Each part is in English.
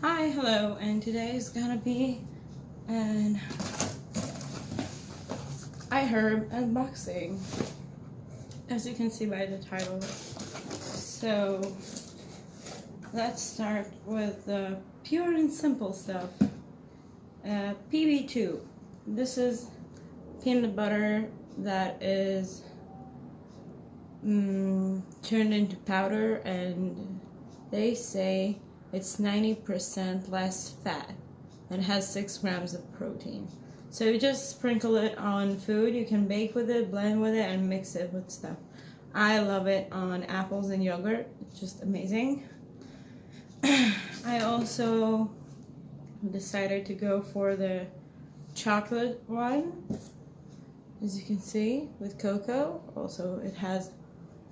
Hi, hello, and today is gonna be an IHERB unboxing, as you can see by the title. So let's start with the pure and simple stuff. PB2. This is peanut butter that is turned into powder, and they say it's 90% less fat and has 6 grams of protein. So you just sprinkle it on food. You can bake with it, blend with it, and mix it with stuff. I love it on apples and yogurt. It's just amazing. I also decided to go for the chocolate one, as you can see, with cocoa. Also, it has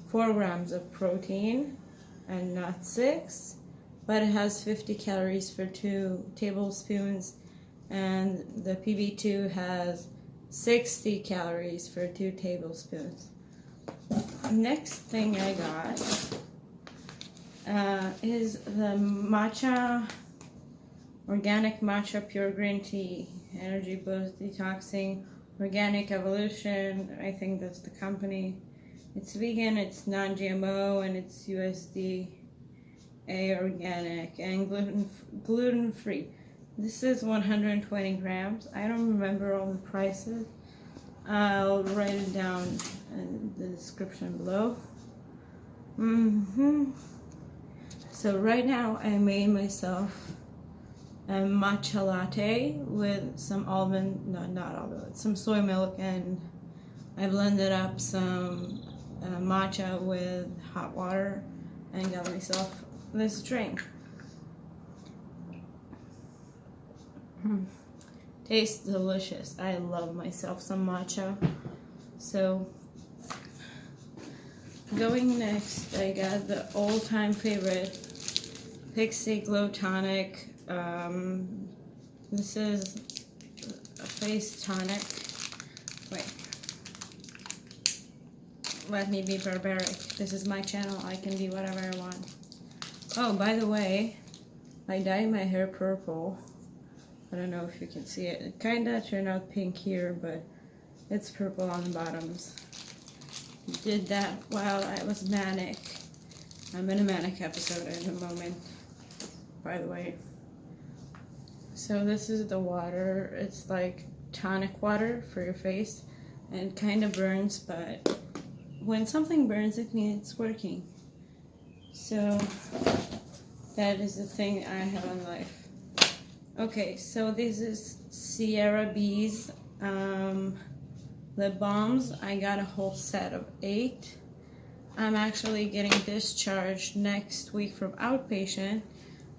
4 grams of protein and not 6. But it has 50 calories for 2 tablespoons, and the PB2 has 60 calories for 2 tablespoons. Next thing I got is the matcha, organic matcha pure green tea, energy boost, detoxing, organic evolution. I think that's the company. It's vegan, it's non-GMO, and it's USDA organic and gluten-free. This is 120 grams. I don't remember all the prices. I'll write it down in the description below. So right now I made myself a matcha latte with some some soy milk, and I blended up some matcha with hot water and got myself this drink. Tastes delicious. I love myself some matcha. So going next, I got the all-time favorite Pixie Glow Tonic. This is a face tonic. Wait, let me be barbaric. This is my channel. I can be whatever I want. Oh, by the way, I dyed my hair purple. I don't know if you can see it. It kinda turned out pink here, but it's purple on the bottoms. Did that while I was manic. I'm in a manic episode at the moment, by the way. So this is the water. It's like tonic water for your face, and it kind of burns, but when something burns, it means it's working. So that is the thing I have in life. Okay, so this is Sierra Bees lip balms. I got a whole set of 8. I'm actually getting discharged next week from outpatient,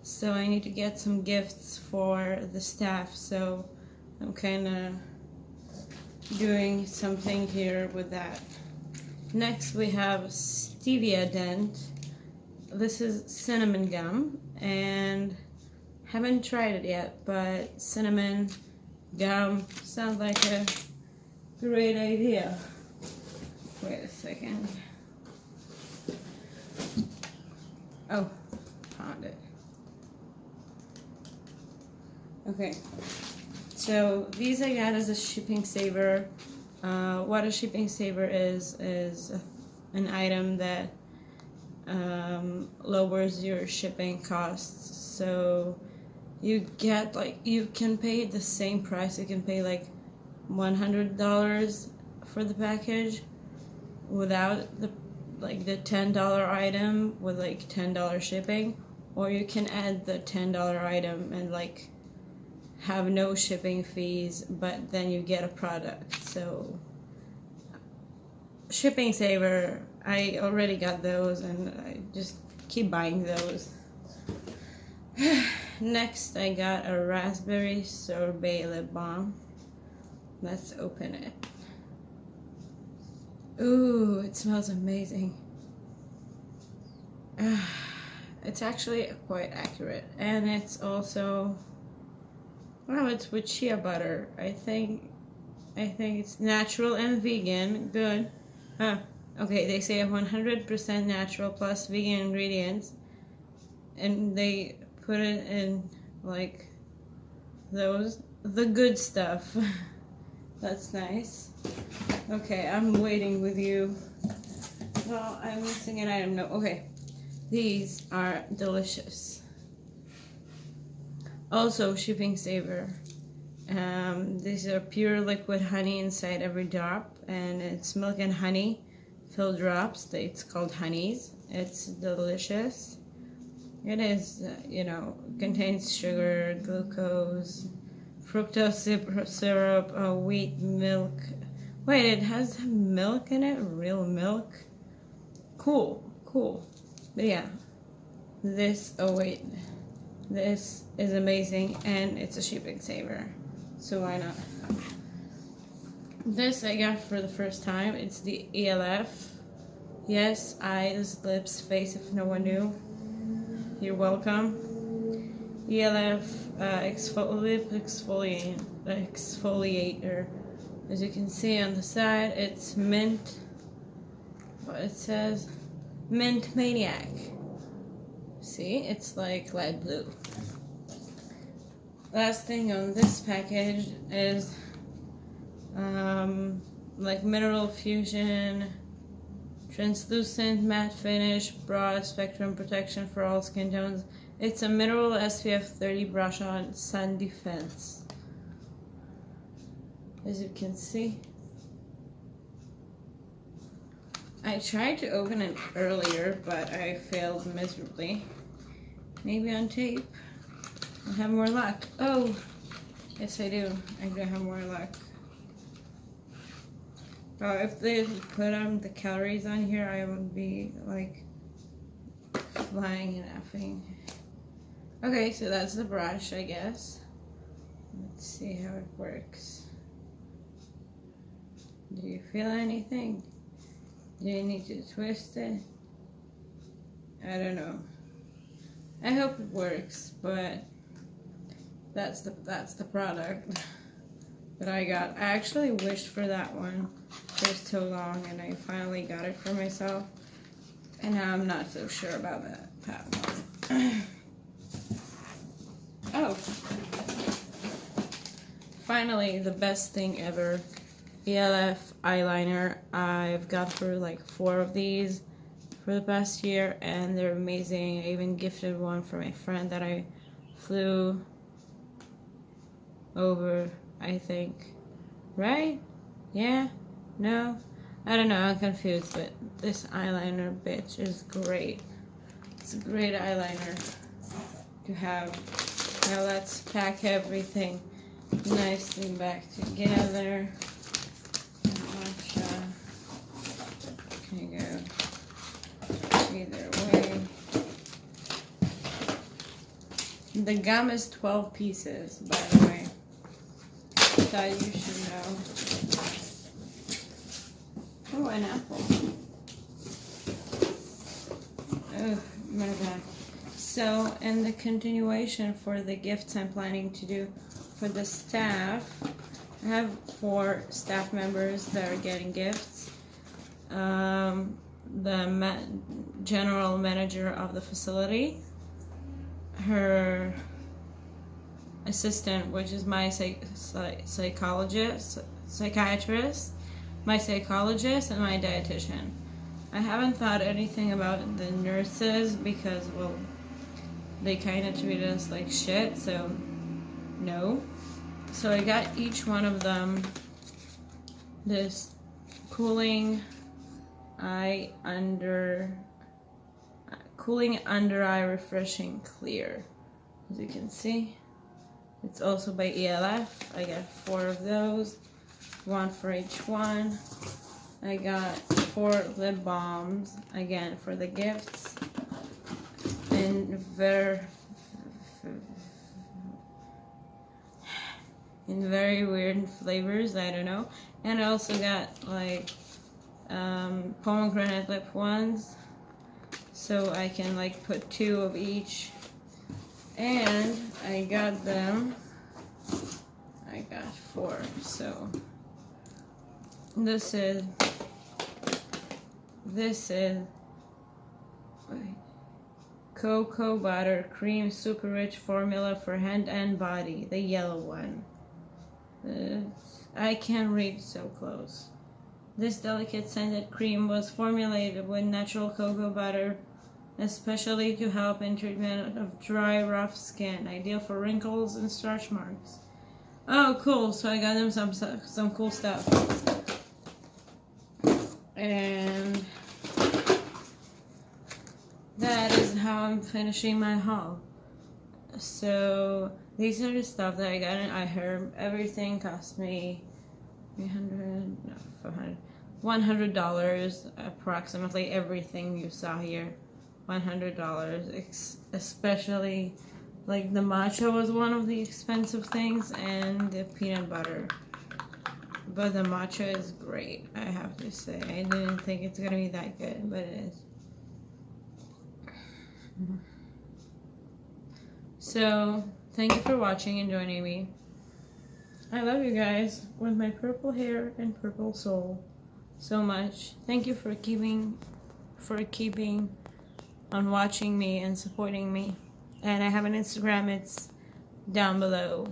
so I need to get some gifts for the staff. So I'm kind of doing something here with that. Next we have Stevia Dent. This is cinnamon gum, and haven't tried it yet, but cinnamon gum sounds like a great idea. Wait a second. Oh, found it. Okay, so these I got as a shipping saver. What a shipping saver is an item that lowers your shipping costs. So you get, like, you can pay the same price. You can pay like $100 for the package without the $10 item with like $10 shipping, or you can add the $10 item and like have no shipping fees, but then you get a product. So shipping saver, I already got those, and I just keep buying those. Next, I got a raspberry sorbet lip balm. Let's open it. Ooh, it smells amazing. It's actually quite accurate, and it's also, well, it's with shea butter. I think it's natural and vegan. Good. Okay, they say 100% natural plus vegan ingredients, and they put it in like the good stuff. That's nice. Okay, I'm waiting with you. Well, I'm missing an item. No, okay. These are delicious. Also, shipping saver. These are pure liquid honey inside every drop, and it's milk and honey filled drops. It's called honeys. It's delicious. It is, contains sugar, glucose, fructose syrup, wheat milk. Wait, it has milk in it? Real milk? Cool. But yeah, this is amazing, and it's a shipping saver. So why not? This I got for the first time. It's the ELF. Yes, eyes, lips, face, if no one knew. You're welcome. ELF exfoliator. As you can see on the side, it's mint. It says Mint Maniac. See, it's like light blue. Last thing on this package is like mineral fusion, translucent matte finish, broad spectrum protection for all skin tones. It's a mineral SPF 30 brush on sun defense. As you can see, I tried to open it earlier, but I failed miserably. Maybe on tape I'll have more luck. Oh, yes I do. I do have more luck. Oh, if they put the calories on here, I would be like flying and effing. Okay, so that's the brush, I guess. Let's see how it works. Do you feel anything? Do you need to twist it? I don't know. I hope it works, but that's the product that I got. I actually wished for that one for so long, and I finally got it for myself. And now I'm not so sure about that one. Oh, finally, the best thing ever. ELF eyeliner. I've got for like 4 of these for the past year, and they're amazing. I even gifted one for my friend that I flew over, I think. Right? Yeah? No? I don't know, I'm confused, but this eyeliner bitch is great. It's a great eyeliner to have. Now let's pack everything nicely back together. Can you go either way? The gum is 12 pieces, by the way. Thought you should know. Oh, an apple. Oh, my bad. So, in the continuation for the gifts I'm planning to do for the staff, I have 4 staff members that are getting gifts. The general manager of the facility, her assistant, which is my psychiatrist, my psychologist, and my dietitian. I haven't thought anything about the nurses because, well, they kind of treat us like shit, so no. So I got each one of them this cooling under eye refreshing clear. As you can see, it's also by ELF. I got 4 of those, 1 for each one. I got 4 lip balms, again for the gifts, in very weird flavors, I don't know. And I also got like pomegranate lip ones, so I can like put 2 of each. And I got 4, so this is cocoa butter cream super rich formula for hand and body, the yellow one. I can't read so close. This delicate scented cream was formulated with natural cocoa butter, especially to help in treatment of dry, rough skin, ideal for wrinkles and stretch marks. Oh, cool! So I got them some cool stuff, and that is how I'm finishing my haul. So these are the stuff that I got in IHERB. Everything cost me $100 approximately. Everything you saw here, $100. Especially like the matcha was one of the expensive things, and the peanut butter. But the matcha is great, I have to say. I didn't think it's gonna be that good, but it is. So, thank you for watching and joining me. I love you guys with my purple hair and purple soul so much. Thank you for keeping on watching me and supporting me. And I have an Instagram, it's down below.